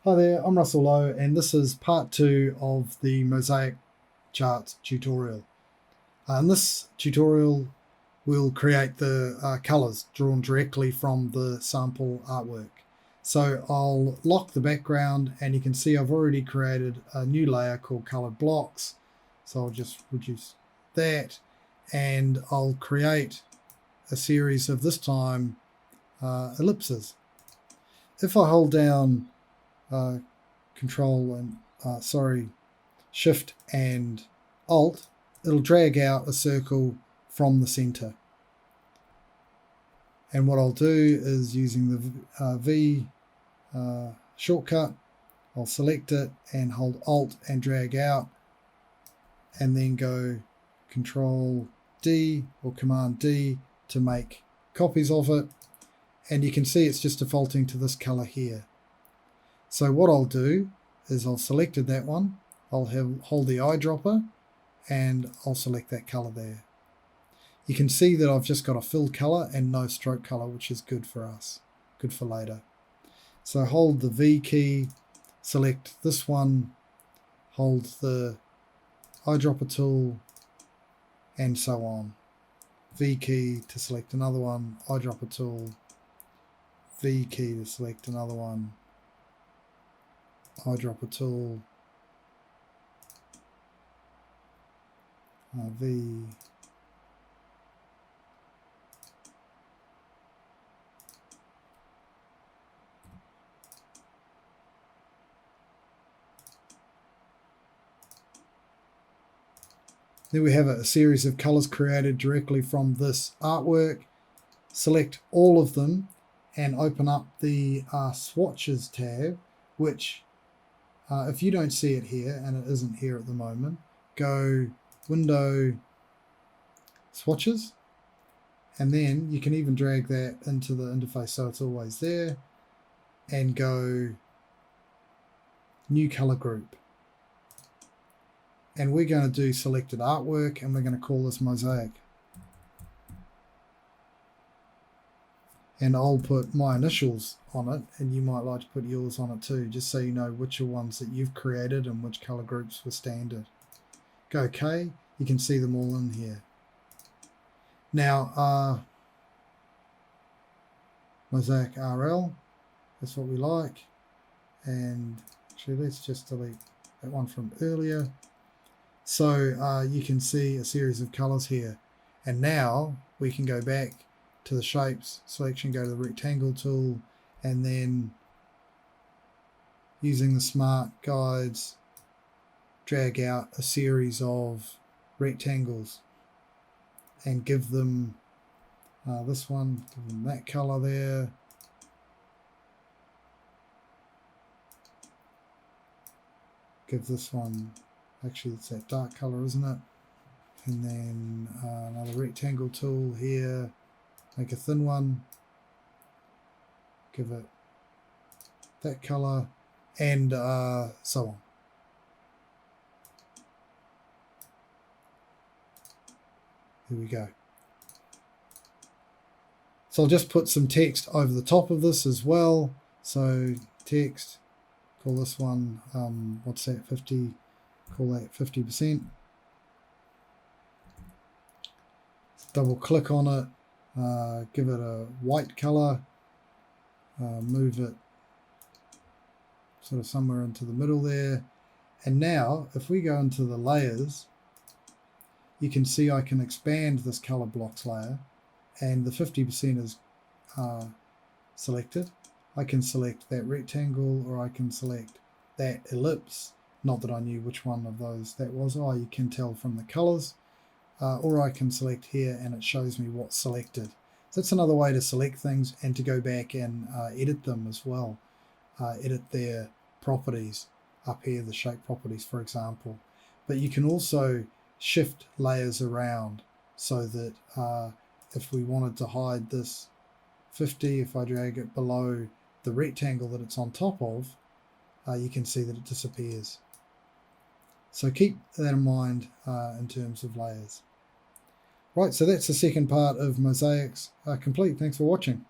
Hi there, I'm Russell Lowe, and this is part 2 of the Mosaic Charts tutorial. In this tutorial, we'll create the colours drawn directly from the sample artwork. So I'll lock the background, and you can see I've already created a new layer called Coloured Blocks. So I'll just reduce that, and I'll create a series of, this time, ellipses. If I hold down Shift and Alt, it'll drag out a circle from the center. And what I'll do is, using the V shortcut, I'll select it and hold Alt and drag out, and then go Control D or Command D to make copies of it. And you can see it's just defaulting to this color here. So what I'll do is, I've selected that one, I'll hold the eyedropper and I'll select that color there. You can see that I've just got a fill color and no stroke color, which is good for us, good for later. So hold the V key, select this one, hold the eyedropper tool, and so on. V key to select another one, eyedropper tool, V key to select another one, eyedropper tool, V, then we have a series of colors created directly from this artwork. Select all of them and open up the swatches tab, which if you don't see it here, and it isn't here at the moment, go Window, Swatches, and then you can even drag that into the interface so it's always there, and go New Color Group. And we're going to do Selected Artwork, and we're going to call this Mosaic. And I'll put my initials on it, and you might like to put yours on it too, just so you know which are ones that you've created and which color groups were standard. Go OK, you can see them all in here. Now, Mosaic RL, that's what we like. And actually, let's just delete that one from earlier. So you can see a series of colors here. And now we can go back to the shapes selection, go to the rectangle tool, and then using the smart guides, drag out a series of rectangles and give them this one, give them that color there, give this one, actually it's that dark color, isn't it? And then another rectangle tool here, make a thin one, give it that color, and so on. Here we go. So I'll just put some text over the top of this as well. So text, call this one, what's that, 50, call that 50%. Double click on it, give it a white color, move it sort of somewhere into the middle there. And now if we go into the layers, you can see I can expand this color blocks layer, and the 50% is selected. I can select that rectangle, or I can select that ellipse. Not that I knew which one of those that was. Oh, you can tell from the colors. Or I can select here and it shows me what's selected. So that's another way to select things and to go back and edit them as well. Edit their properties up here, the shape properties, for example. But you can also shift layers around so that if we wanted to hide this 50, if I drag it below the rectangle that it's on top of, you can see that it disappears. So keep that in mind in terms of layers. Right, so that's the second part of Mosaics complete. Thanks for watching.